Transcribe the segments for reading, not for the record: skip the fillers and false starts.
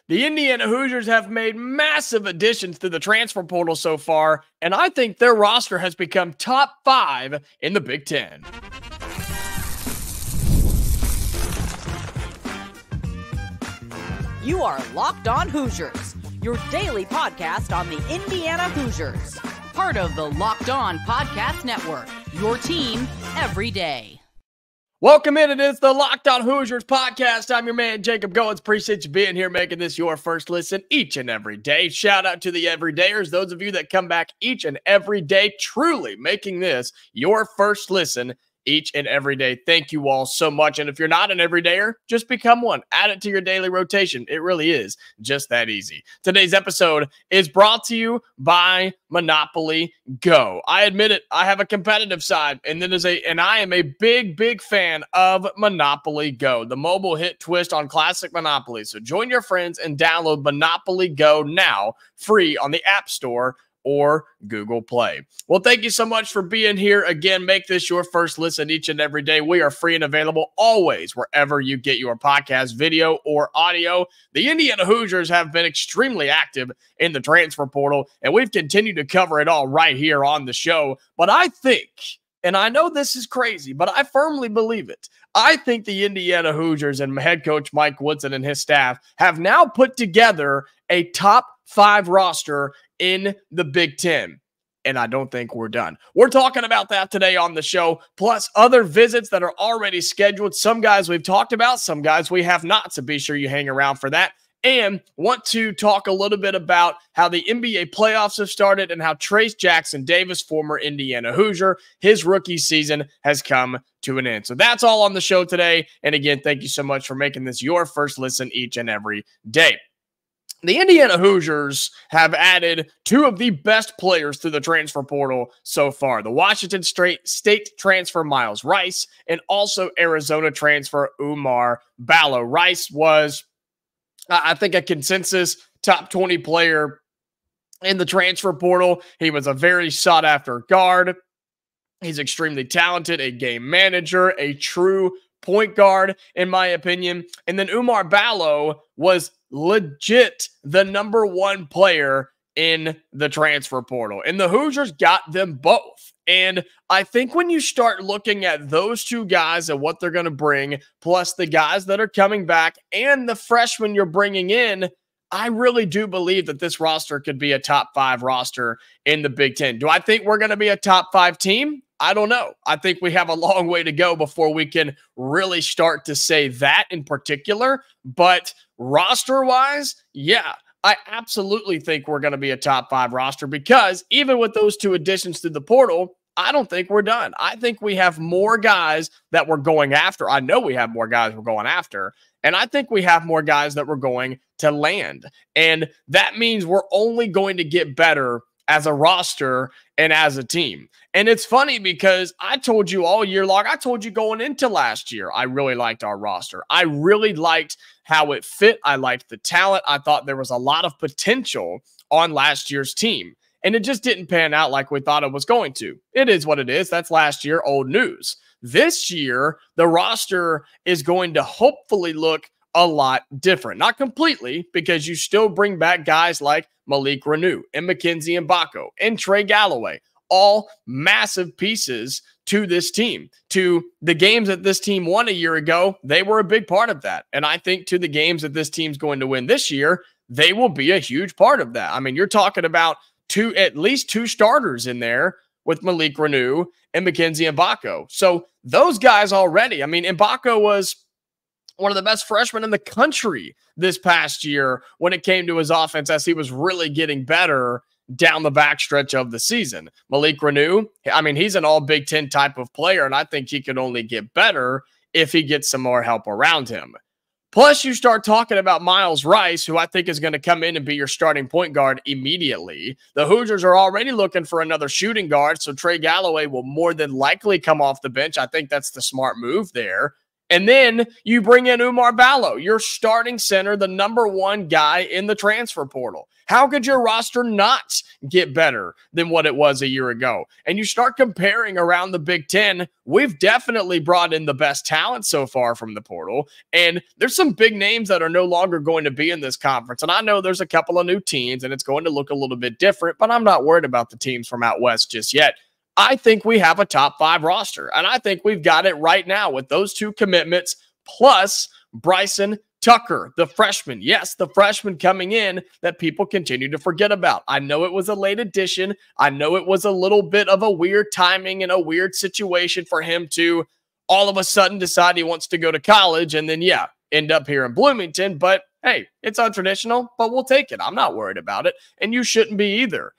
The Indiana Hoosiers have made massive additions to the transfer portal so far, and I think their roster has become top 5 in the Big Ten. You are Locked On Hoosiers, your daily podcast on the Indiana Hoosiers. Part of the Locked On Podcast Network, your team every day. Welcome in. It is the Locked On Hoosiers podcast. I'm your man, Jacob Goins. Appreciate you being here, making this your first listen each and every day. Shout out to the everydayers, those of you that come back each and every day, truly making this your first listen each and every day. Thank you all so much. And if you're not an everydayer, just become one. Add it to your daily rotation. It really is just that easy. Today's episode is brought to you by Monopoly Go. I admit it, I have a competitive side, and I am a big fan of Monopoly Go, the mobile hit twist on classic Monopoly. So join your friends and download Monopoly Go now, free on the App Store or Google Play. Well, thank you so much for being here. Again, make this your first listen each and every day. We are free and available always wherever you get your podcast, video or audio. The Indiana Hoosiers have been extremely active in the transfer portal, and we've continued to cover it all right here on the show. But I think, and I know this is crazy, but I firmly believe it, I think the Indiana Hoosiers and head coach Mike Woodson and his staff have now put together a top 5 roster in the Big Ten. And I don't think we're done. We're talking about that today on the show, plus other visits that are already scheduled. Some guys we've talked about, some guys we have not, so be sure you hang around for that. And want to talk a little bit about how the NBA playoffs have started and how Trayce Jackson-Davis, former Indiana Hoosier, his rookie season has come to an end. So that's all on the show today. And again, thank you so much for making this your first listen each and every day. The Indiana Hoosiers have added 2 of the best players through the transfer portal so far. The Washington State transfer, Myles Rice, and also Arizona transfer, Oumar Ballo. Rice was, I think, a consensus top 20 player in the transfer portal. He was a very sought-after guard. He's extremely talented, a game manager, a true point guard, in my opinion. And then Oumar Ballo was legit the number 1 player in the transfer portal. And the Hoosiers got them both. And I think when you start looking at those 2 guys and what they're going to bring, plus the guys that are coming back and the freshmen you're bringing in, I really do believe that this roster could be a top 5 roster in the Big Ten. Do I think we're going to be a top 5 team? I don't know. I think we have a long way to go before we can really start to say that in particular. But roster-wise, yeah, I absolutely think we're going to be a top 5 roster, because even with those 2 additions to the portal, I don't think we're done. I think we have more guys that we're going after. I know we have more guys we're going after, and I think we have more guys that we're going to land. And that means we're only going to get better as a roster and as a team. And it's funny because I told you all year long, I told you going into last year, I really liked our roster. I really liked how it fit. I liked the talent. I thought there was a lot of potential on last year's team. And it just didn't pan out like we thought it was going to. It is what it is. That's last year, old news. This year, the roster is going to hopefully look a lot different. Not completely, because you still bring back guys like Malik, Reneau, and Mackenzie and Mgbako, and Trey Galloway, all massive pieces to this team. To the games that this team won a year ago, they were a big part of that. And I think to the games that this team's going to win this year, they will be a huge part of that. I mean, you're talking about at least two starters in there with Malik, Reneau, and Mackenzie and Mgbako. So those guys already, I mean, Mgbako was one of the best freshmen in the country this past year when it came to his offense, as he was really getting better down the backstretch of the season. Malik Reneau, I mean, he's an all Big Ten type of player, and I think he could only get better if he gets some more help around him. Plus, you start talking about Myles Rice, who I think is going to come in and be your starting point guard immediately. The Hoosiers are already looking for another shooting guard, so Trey Galloway will more than likely come off the bench. I think that's the smart move there. And then you bring in Oumar Ballo, your starting center, the number one guy in the transfer portal. How could your roster not get better than what it was a year ago? And you start comparing around the Big Ten. We've definitely brought in the best talent so far from the portal. And there's some big names that are no longer going to be in this conference. And I know there's a couple of new teams and it's going to look a little bit different, but I'm not worried about the teams from out west just yet. I think we have a top 5 roster, and I think we've got it right now with those 2 commitments plus Bryson Tucker, the freshman. Yes, the freshman coming in that people continue to forget about. I know it was a late addition. I know it was a little bit of a weird timing and a weird situation for him to all of a sudden decide he wants to go to college and then, yeah, end up here in Bloomington. But hey, it's untraditional, but we'll take it. I'm not worried about it, and you shouldn't be either.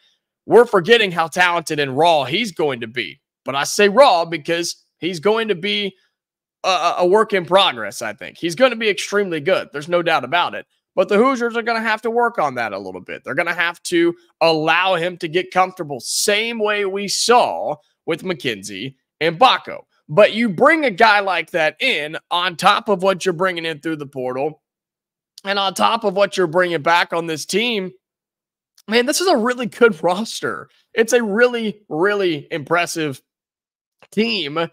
We're forgetting how talented and raw he's going to be. But I say raw because he's going to be a work in progress, I think. He's going to be extremely good. There's no doubt about it. But the Hoosiers are going to have to work on that a little bit. They're going to have to allow him to get comfortable, same way we saw with Mackenzie and Mgbako. But you bring a guy like that in on top of what you're bringing in through the portal and on top of what you're bringing back on this team, man, this is a really good roster. It's a really, really impressive team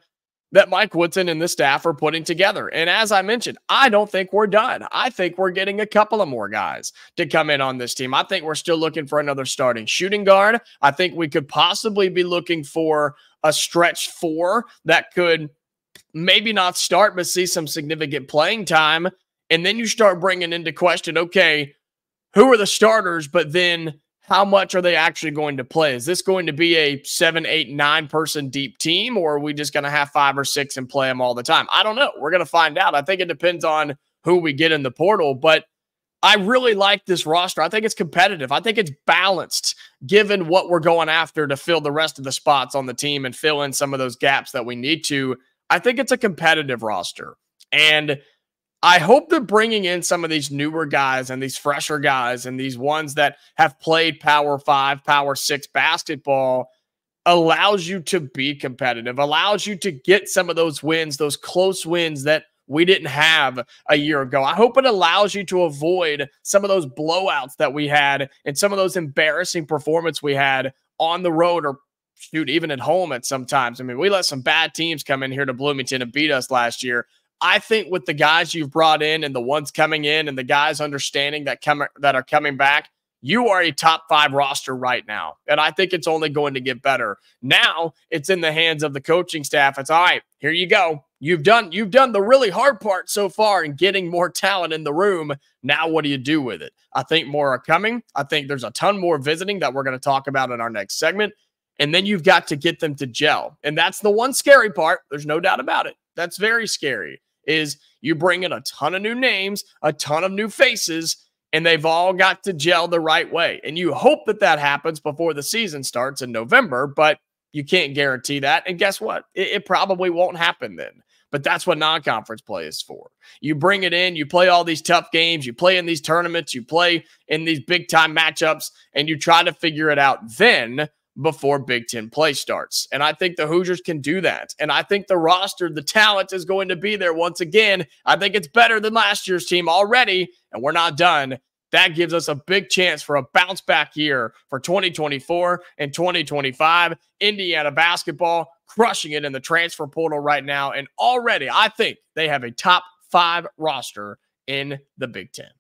that Mike Woodson and the staff are putting together. And as I mentioned, I don't think we're done. I think we're getting a couple of more guys to come in on this team. I think we're still looking for another starting shooting guard. I think we could possibly be looking for a stretch 4 that could maybe not start, but see some significant playing time. And then you start bringing into question, okay, who are the starters, but then how much are they actually going to play? Is this going to be a 7, 8, 9 person deep team, or are we just going to have 5 or 6 and play them all the time? I don't know. We're going to find out. I think it depends on who we get in the portal, but I really like this roster. I think it's competitive. I think it's balanced given what we're going after to fill the rest of the spots on the team and fill in some of those gaps that we need to. I think it's a competitive roster. And I hope that bringing in some of these newer guys and these fresher guys and these ones that have played Power 5, Power 6 basketball allows you to be competitive, allows you to get some of those wins, those close wins that we didn't have a year ago. I hope it allows you to avoid some of those blowouts that we had and some of those embarrassing performances we had on the road or shoot, even at home at sometimes. I mean, we let some bad teams come in here to Bloomington and beat us last year. I think with the guys you've brought in and the ones coming in and the guys understanding that are coming back, you are a top 5 roster right now. And I think it's only going to get better. Now it's in the hands of the coaching staff. It's all right, here you go. You've done the really hard part so far in getting more talent in the room. Now what do you do with it? I think more are coming. I think there's a ton more visiting that we're going to talk about in our next segment. And then you've got to get them to gel. And that's the one scary part. There's no doubt about it. That's very scary. Is you bring in a ton of new names, a ton of new faces, and they've all got to gel the right way. And you hope that that happens before the season starts in November, but you can't guarantee that. And guess what? It probably won't happen then. But that's what non-conference play is for. You bring it in, you play all these tough games, you play in these tournaments, you play in these big-time matchups, and you try to figure it out then before Big Ten play starts. And I think the Hoosiers can do that. And I think the roster, the talent is going to be there once again. I think it's better than last year's team already, and we're not done. That gives us a big chance for a bounce back year for 2024 and 2025. Indiana basketball crushing it in the transfer portal right now. And already I think they have a top 5 roster in the Big Ten.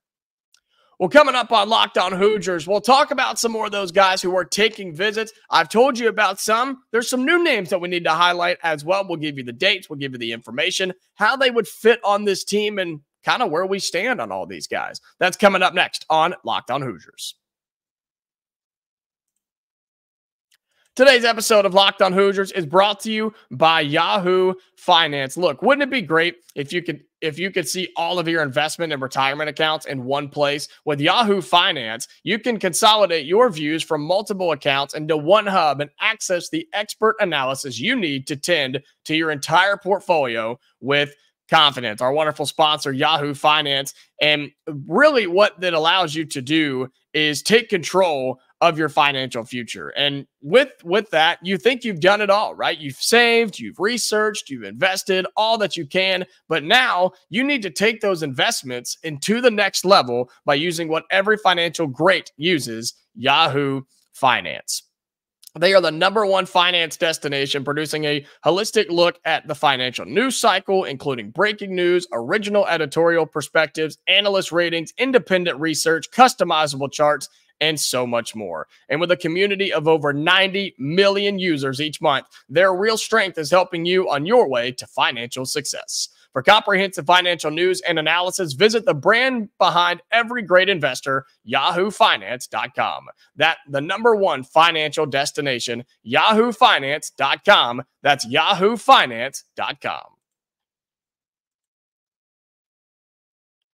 Well, coming up on Locked On Hoosiers, we'll talk about some more of those guys who are taking visits. I've told you about some. There's some new names that we need to highlight as well. We'll give you the dates. We'll give you the information, how they would fit on this team, and kind of where we stand on all these guys. That's coming up next on Locked On Hoosiers. Today's episode of Locked On Hoosiers is brought to you by Yahoo Finance. Look, wouldn't it be great if you could see all of your investment and retirement accounts in one place? With Yahoo Finance, you can consolidate your views from multiple accounts into one hub and access the expert analysis you need to tend to your entire portfolio with confidence. Our wonderful sponsor, Yahoo Finance, and really what that allows you to do is take control of your financial future. And with that, you think you've done it all, right? You've saved, you've researched, you've invested all that you can, but now you need to take those investments into the next level by using what every financial great uses, Yahoo Finance. They are the #1 finance destination, producing a holistic look at the financial news cycle, including breaking news, original editorial perspectives, analyst ratings, independent research, customizable charts, and so much more. And with a community of over 90 million users each month, their real strength is helping you on your way to financial success. For comprehensive financial news and analysis, visit the brand behind every great investor, YahooFinance.com. That the #1 financial destination, YahooFinance.com. That's YahooFinance.com.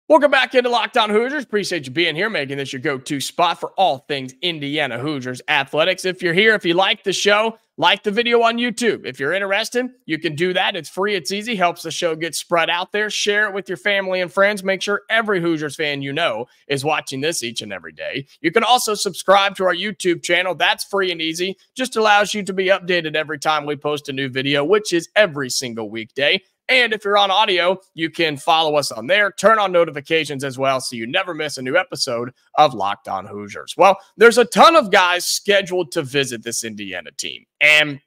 Welcome back into Locked On Hoosiers. Appreciate you being here, making this your go-to spot for all things Indiana Hoosiers athletics. If you're here, if you like the show, like the video on YouTube. If you're interested, you can do that. It's free. It's easy. Helps the show get spread out there. Share it with your family and friends. Make sure every Hoosiers fan you know is watching this each and every day. You can also subscribe to our YouTube channel. That's free and easy. Just allows you to be updated every time we post a new video, which is every single weekday. And if you're on audio, you can follow us on there. Turn on notifications as well so you never miss a new episode of Locked On Hoosiers. Well, there's a ton of guys scheduled to visit this Indiana team. And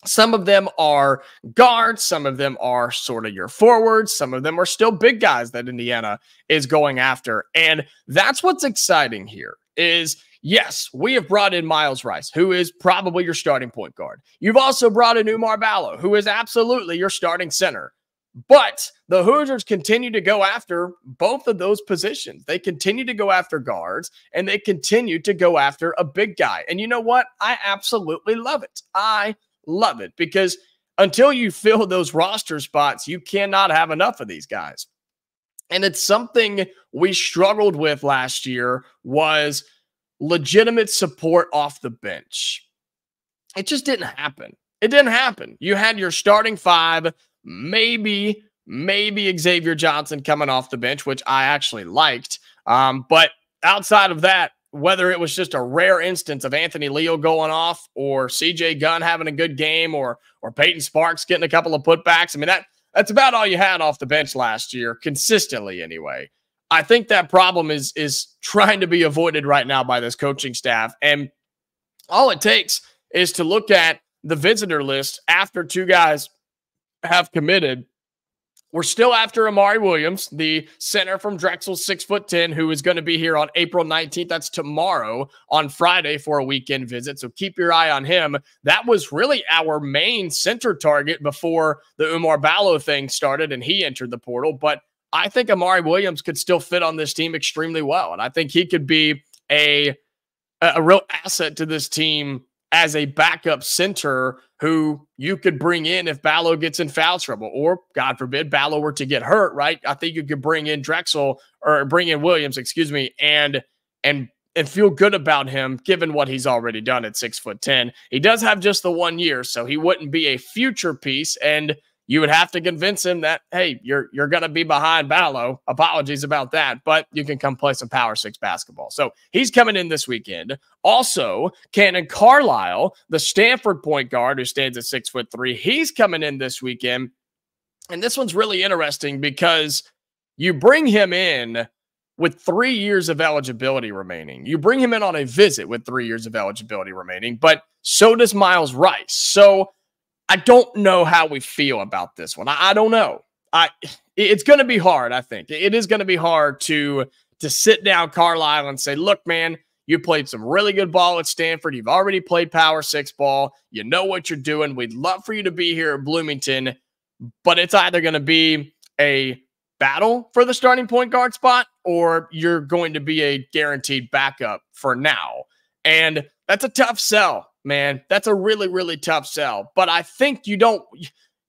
some of them are guards. Some of them are sort of your forwards. Some of them are still big guys that Indiana is going after. And that's what's exciting here is, yes, we have brought in Myles Rice, who is probably your starting point guard. You've also brought in Oumar Ballo, who is absolutely your starting center. But the Hoosiers continue to go after both of those positions. They continue to go after guards, and they continue to go after a big guy. And you know what? I absolutely love it. I love it because until you fill those roster spots, you cannot have enough of these guys. And it's something we struggled with last year was legitimate support off the bench. It just didn't happen. It didn't happen. You had your starting five, maybe Xavier Johnson coming off the bench, which I actually liked. But outside of that, whether it was just a rare instance of Anthony Leo going off or CJ Gunn having a good game or Peyton Sparks getting a couple of putbacks, I mean, that's about all you had off the bench last year, consistently anyway. I think that problem is trying to be avoided right now by this coaching staff. And all it takes is to look at the visitor list after two guys have committed. We're still after Amari Williams, the center from Drexel, 6'10", who is going to be here on April 19th. That's tomorrow on Friday for a weekend visit. So keep your eye on him. That was really our main center target before the Oumar Ballo thing started and he entered the portal. But I think Amari Williams could still fit on this team extremely well. And I think he could be a real asset to this team as a backup center who you could bring in if Ballo gets in foul trouble or, God forbid, Ballo were to get hurt, right? I think you could bring in Williams, and feel good about him given what he's already done at 6'10". He does have just the 1 year, so he wouldn't be a future piece, and you would have to convince him that, hey, you're going to be behind Ballo. Apologies about that, but you can come play some Power 6 basketball. So he's coming in this weekend. Also, Cannon Carlisle, the Stanford point guard who stands at 6'3", he's coming in this weekend. And this one's really interesting because you bring him in with 3 years of eligibility remaining. You bring him in on a visit with 3 years of eligibility remaining, but so does Myles Rice. So I don't know how we feel about this one. I don't know. It's going to be hard, I think. It is going to be hard to sit down Carlisle and say, look, man, you played some really good ball at Stanford. You've already played Power 6 ball. You know what you're doing. We'd love for you to be here at Bloomington, but it's either going to be a battle for the starting point guard spot or you're going to be a guaranteed backup for now. And that's a tough sell, man. That's a really, really tough sell. But I think you don't,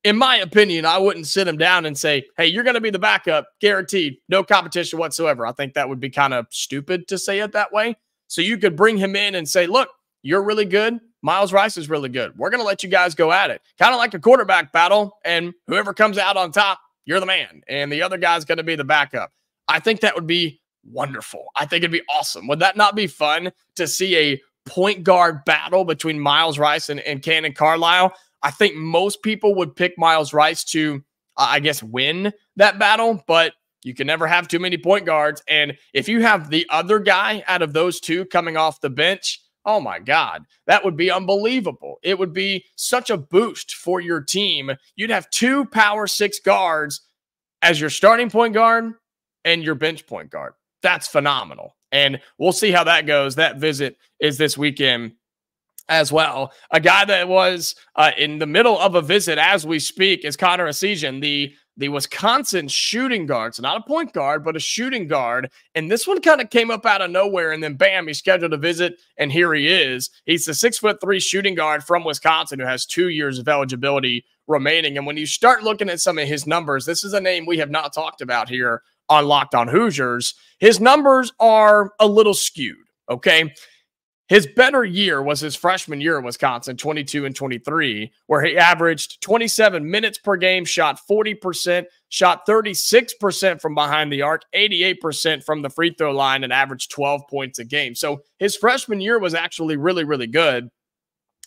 in my opinion, I wouldn't sit him down and say, hey, you're going to be the backup, guaranteed, no competition whatsoever. I think that would be kind of stupid to say it that way. So you could bring him in and say, look, you're really good. Myles Rice is really good. We're going to let you guys go at it. Kind of like a quarterback battle, and whoever comes out on top, you're the man, and the other guy's going to be the backup. I think that would be wonderful. I think it'd be awesome. Would that not be fun to see a point guard battle between Myles Rice and Cannon Carlisle? I think most people would pick Myles Rice to, I guess, win that battle, but you can never have too many point guards. And if you have the other guy out of those two coming off the bench, oh my God, that would be unbelievable. It would be such a boost for your team. You'd have 2 power 6 guards as your starting point guard and your bench point guard. That's phenomenal. And we'll see how that goes. That visit is this weekend as well. A guy that was in the middle of a visit as we speak is Connor Essegian, the Wisconsin shooting guard. So not a point guard, but a shooting guard. And this one kind of came up out of nowhere. And then bam, he scheduled a visit. And here he is. He's the 6'3" shooting guard from Wisconsin who has 2 years of eligibility remaining. And when you start looking at some of his numbers, this is a name we have not talked about here on Locked On Hoosiers. His numbers are a little skewed, okay? His better year was his freshman year in Wisconsin, 22 and 23, where he averaged 27 minutes per game, shot 40%, shot 36% from behind the arc, 88% from the free throw line, and averaged 12 points a game. So his freshman year was actually really, really good.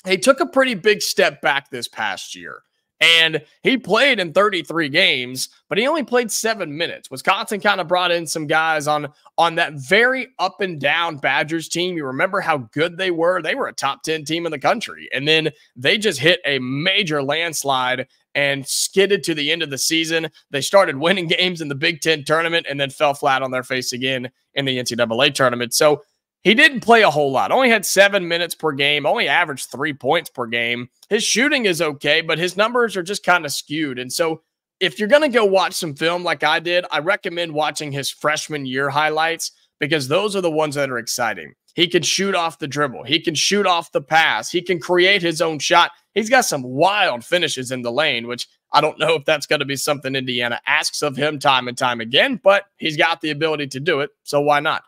He took a pretty big step back this past year. And he played in 33 games, but he only played 7 minutes. Wisconsin kind of brought in some guys on that very up and down Badgers team. You remember how good they were? They were a top 10 team in the country. And then they just hit a major landslide and skidded to the end of the season. They started winning games in the Big Ten tournament and then fell flat on their face again in the NCAA tournament. So he didn't play a whole lot, only had 7 minutes per game, only averaged 3 points per game. His shooting is okay, but his numbers are just kind of skewed. And so if you're going to go watch some film like I did, I recommend watching his freshman year highlights because those are the ones that are exciting. He can shoot off the dribble. He can shoot off the pass. He can create his own shot. He's got some wild finishes in the lane, which I don't know if that's going to be something Indiana asks of him time and time again, but he's got the ability to do it, so why not?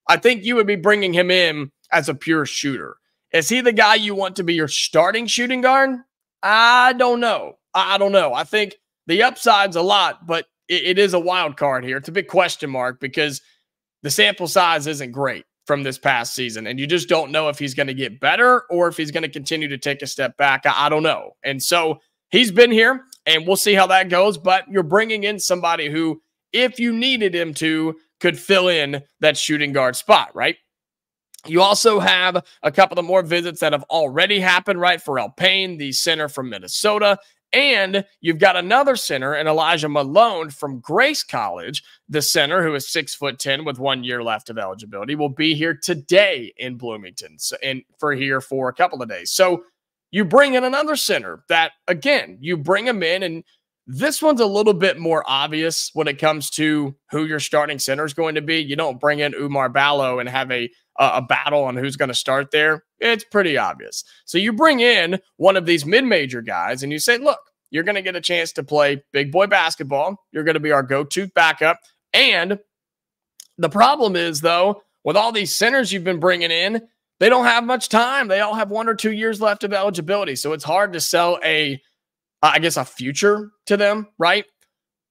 I think you would be bringing him in as a pure shooter. Is he the guy you want to be your starting shooting guard? I don't know. I don't know. I think the upside's a lot, but it is a wild card here. It's a big question mark because the sample size isn't great from this past season, and you just don't know if he's going to get better or if he's going to continue to take a step back. I don't know. And so he's been here, and we'll see how that goes, but you're bringing in somebody who, if you needed him to, could fill in that shooting guard spot, right? You also have a couple of more visits that have already happened, right? Pharrell Payne, the center from Minnesota, and you've got another center in Elijah Malone from Grace College. The center, who is 6'10" with 1 year left of eligibility, will be here today in Bloomington for a couple of days. So you bring in another center that, again, you bring him in, and this one's a little bit more obvious when it comes to who your starting center is going to be. You don't bring in Oumar Ballo and have a battle on who's going to start there. It's pretty obvious. So you bring in one of these mid-major guys and you say, look, you're going to get a chance to play big boy basketball. You're going to be our go-to backup. And the problem is, though, with all these centers you've been bringing in, they don't have much time. They all have 1 or 2 years left of eligibility. So it's hard to sell a future to them, right?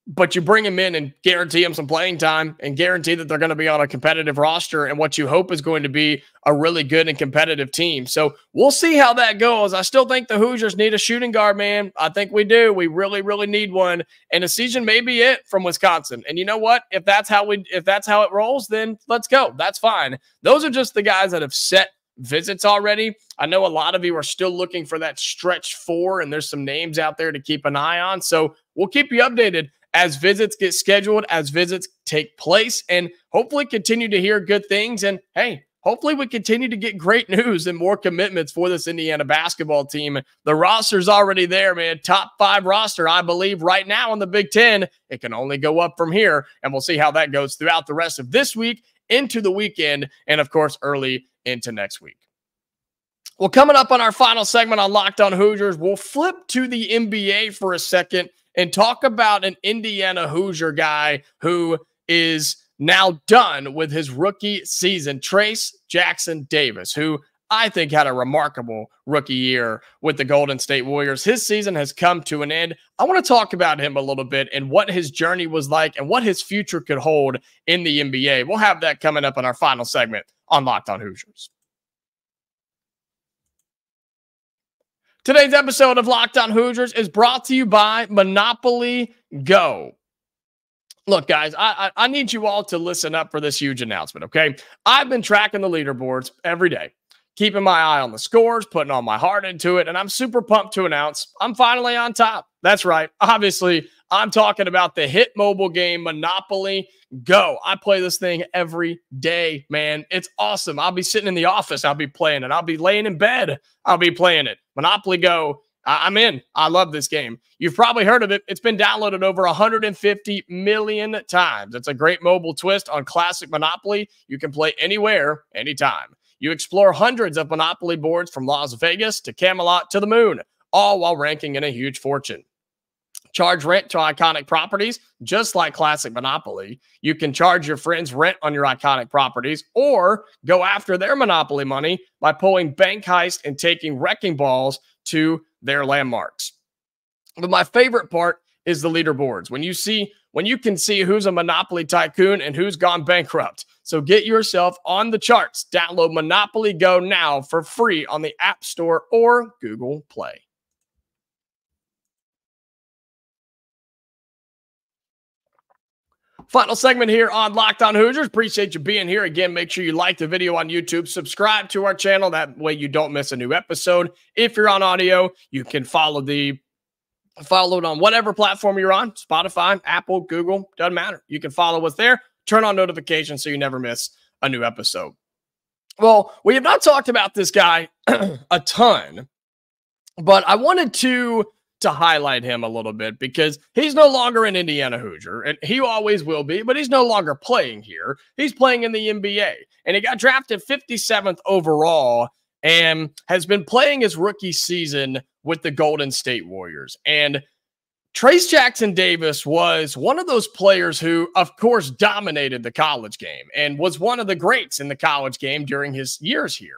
But you bring them in and guarantee them some playing time and guarantee that they're going to be on a competitive roster and what you hope is going to be a really good and competitive team. So we'll see how that goes. I still think the Hoosiers need a shooting guard, man. I think we do. We really, really need one. And Essegian may be it from Wisconsin. And you know what? If that's how it rolls, then let's go. That's fine. Those are just the guys that have set visits already. I know a lot of you are still looking for that stretch 4, and there's some names out there to keep an eye on. So we'll keep you updated as visits get scheduled, as visits take place, and hopefully continue to hear good things. And hey, hopefully we continue to get great news and more commitments for this Indiana basketball team. The roster's already there, man. Top 5 roster, I believe, right now in the Big Ten. It can only go up from here, and we'll see how that goes throughout the rest of this week, into the weekend, and of course, early into next week. Well, coming up on our final segment on Locked On Hoosiers, we'll flip to the NBA for a second and talk about an Indiana Hoosier guy who is now done with his rookie season, Trayce Jackson-Davis, who I think, had a remarkable rookie year with the Golden State Warriors. His season has come to an end. I want to talk about him a little bit and what his journey was like and what his future could hold in the NBA. We'll have that coming up in our final segment on Locked On Hoosiers. Today's episode of Locked On Hoosiers is brought to you by Monopoly Go. Look, guys, I need you all to listen up for this huge announcement, okay? I've been tracking the leaderboards every day, keeping my eye on the scores, putting all my heart into it, and I'm super pumped to announce I'm finally on top. That's right. Obviously, I'm talking about the hit mobile game Monopoly Go. I play this thing every day, man. It's awesome. I'll be sitting in the office. I'll be playing it. I'll be laying in bed. I'll be playing it. Monopoly Go. I'm in. I love this game. You've probably heard of it. It's been downloaded over 150 million times. It's a great mobile twist on classic Monopoly. You can play anywhere, anytime. You explore hundreds of Monopoly boards from Las Vegas to Camelot to the moon, all while ranking in a huge fortune. Charge rent to iconic properties, just like classic Monopoly. You can charge your friends rent on your iconic properties or go after their Monopoly money by pulling bank heists and taking wrecking balls to their landmarks. But my favorite part is the leaderboards. When you can see who's a Monopoly tycoon and who's gone bankrupt. So get yourself on the charts. Download Monopoly Go now for free on the App Store or Google Play. Final segment here on Locked On Hoosiers. Appreciate you being here. Again, make sure you like the video on YouTube. Subscribe to our channel. That way you don't miss a new episode. If you're on audio, you can follow it on whatever platform you're on. Spotify, Apple, Google, doesn't matter. You can follow us there. Turn on notifications so you never miss a new episode. Well, we have not talked about this guy a ton, but I wanted to highlight him a little bit because he's no longer an Indiana Hoosier, and he always will be, but he's no longer playing here. He's playing in the NBA, and he got drafted 57th overall and has been playing his rookie season with the Golden State Warriors. And Trayce Jackson-Davis was one of those players who, of course, dominated the college game and was one of the greats in the college game during his years here.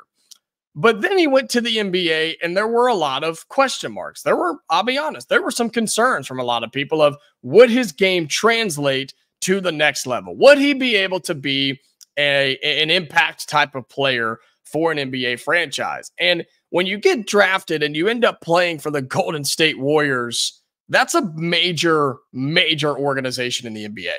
But then he went to the NBA, and there were a lot of question marks. I'll be honest, there were some concerns from a lot of people of, would his game translate to the next level? Would he be able to be an impact type of player for an NBA franchise? And when you get drafted and you end up playing for the Golden State Warriors, that's a major, major organization in the NBA.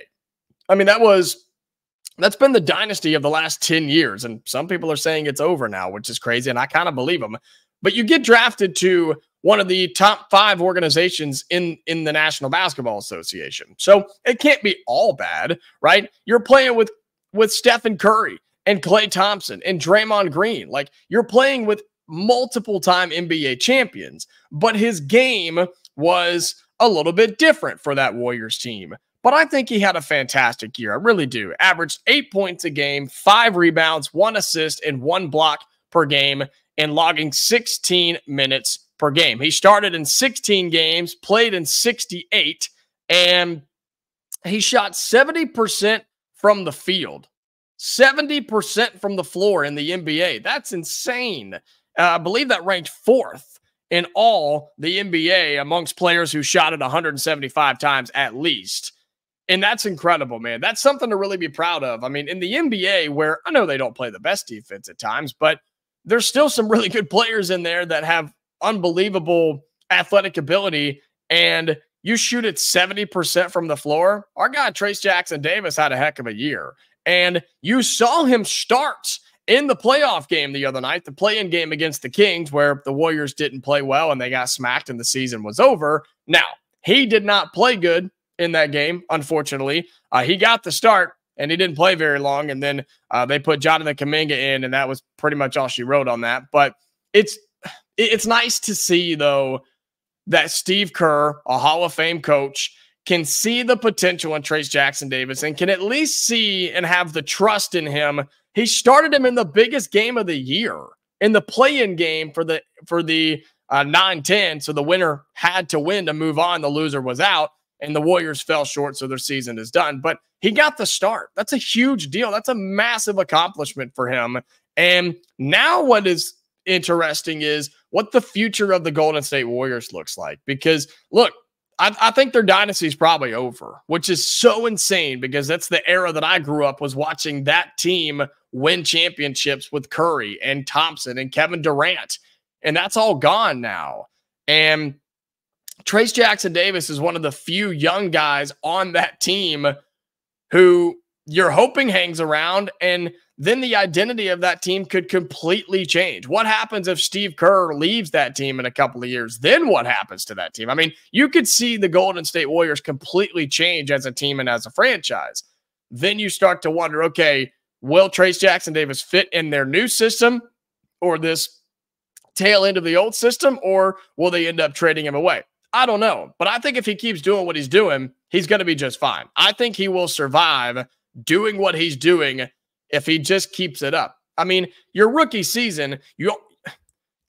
I mean, that's been the dynasty of the last 10 years. And some people are saying it's over now, which is crazy. And I kind of believe them. But you get drafted to one of the top 5 organizations in the National Basketball Association. So it can't be all bad, right? You're playing with Stephen Curry and Klay Thompson and Draymond Green. Like, you're playing with multiple-time NBA champions. But his game was a little bit different for that Warriors team. But I think he had a fantastic year. I really do. Averaged 8 points a game, 5 rebounds, 1 assist, and 1 block per game, and logging 16 minutes per game. He started in 16 games, played in 68, and he shot 70% from the field. 70% from the floor in the NBA. That's insane. I believe that ranked 4th in all the NBA amongst players who shot it 175 times at least. And that's incredible, man. That's something to really be proud of. I mean, in the NBA, where I know they don't play the best defense at times, but there's still some really good players in there that have unbelievable athletic ability, and you shoot it 70% from the floor. Our guy, Trayce Jackson-Davis, had a heck of a year. And you saw him start in the playoff game the other night, the play-in game against the Kings, where the Warriors didn't play well and they got smacked and the season was over. Now, he did not play good in that game, unfortunately. He got the start, and he didn't play very long, and then they put Jonathan Kuminga in, and that was pretty much all she wrote on that. But it's nice to see, though, that Steve Kerr, a Hall of Fame coach, can see the potential in Trayce Jackson-Davis and can at least see and have the trust in him. He started him in the biggest game of the year, in the play-in game for the 9-10, so the winner had to win to move on. The loser was out. And the Warriors fell short, so their season is done. But he got the start. That's a huge deal. That's a massive accomplishment for him. And now what is interesting is what the future of the Golden State Warriors looks like. Because, look, I think their dynasty is probably over, which is so insane because that's the era that I grew up was watching that team win championships with Curry and Thompson and Kevin Durant. And that's all gone now. And Trayce Jackson-Davis is one of the few young guys on that team who you're hoping hangs around, and then the identity of that team could completely change. What happens if Steve Kerr leaves that team in a couple of years? Then what happens to that team? I mean, you could see the Golden State Warriors completely change as a team and as a franchise. Then you start to wonder, okay, will Trayce Jackson-Davis fit in their new system or this tail end of the old system, or will they end up trading him away? I don't know, but I think if he keeps doing what he's doing, he's going to be just fine. I think he will survive doing what he's doing if he just keeps it up. I mean, your rookie season,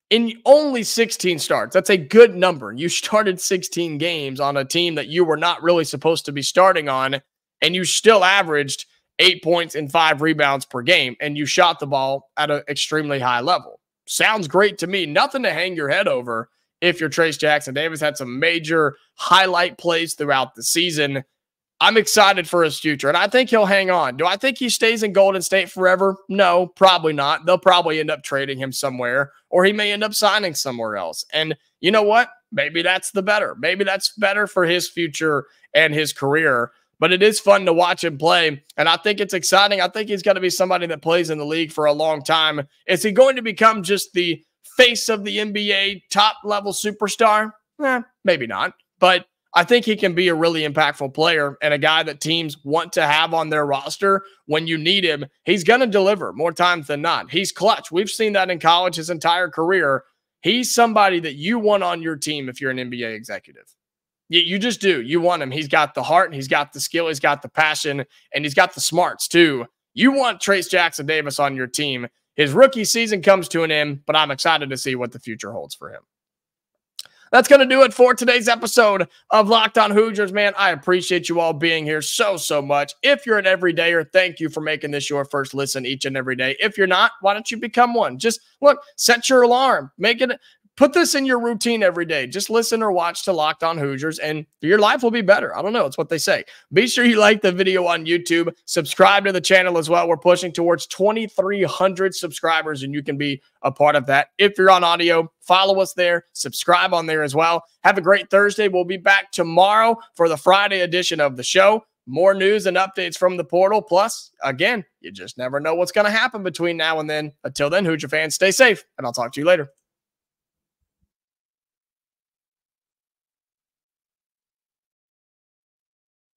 in only 16 starts, that's a good number. You started 16 games on a team that you were not really supposed to be starting on, and you still averaged 8 points and 5 rebounds per game, and you shot the ball at an extremely high level. Sounds great to me. Nothing to hang your head over if you're Trayce Jackson-Davis. Had some major highlight plays throughout the season. I'm excited for his future, and I think he'll hang on. Do I think he stays in Golden State forever? No, probably not. They'll probably end up trading him somewhere, or he may end up signing somewhere else. And you know what? Maybe that's the better. Maybe that's better for his future and his career. But it is fun to watch him play, and I think it's exciting. I think he's going to be somebody that plays in the league for a long time. Is he going to become just the face of the NBA top-level superstar? Maybe not. But I think he can be a really impactful player and a guy that teams want to have on their roster when you need him. He's going to deliver more times than not. He's clutch. We've seen that in college his entire career. He's somebody that you want on your team if you're an NBA executive. You just do. You want him. He's got the heart, and he's got the skill, he's got the passion, and he's got the smarts too. You want Trayce Jackson-Davis on your team. His rookie season comes to an end, but I'm excited to see what the future holds for him. That's going to do it for today's episode of Locked On Hoosiers, man. I appreciate you all being here so much. If you're an everydayer, thank you for making this your first listen each and every day. If you're not, why don't you become one? Just look, set your alarm. Put this in your routine every day. Just listen or watch to Locked On Hoosiers, and your life will be better. I don't know. It's what they say. Be sure you like the video on YouTube. Subscribe to the channel as well. We're pushing towards 2,300 subscribers, and you can be a part of that. If you're on audio, follow us there. Subscribe on there as well. Have a great Thursday. We'll be back tomorrow for the Friday edition of the show. More news and updates from the portal. Plus, again, you just never know what's going to happen between now and then. Until then, Hoosier fans, stay safe, and I'll talk to you later.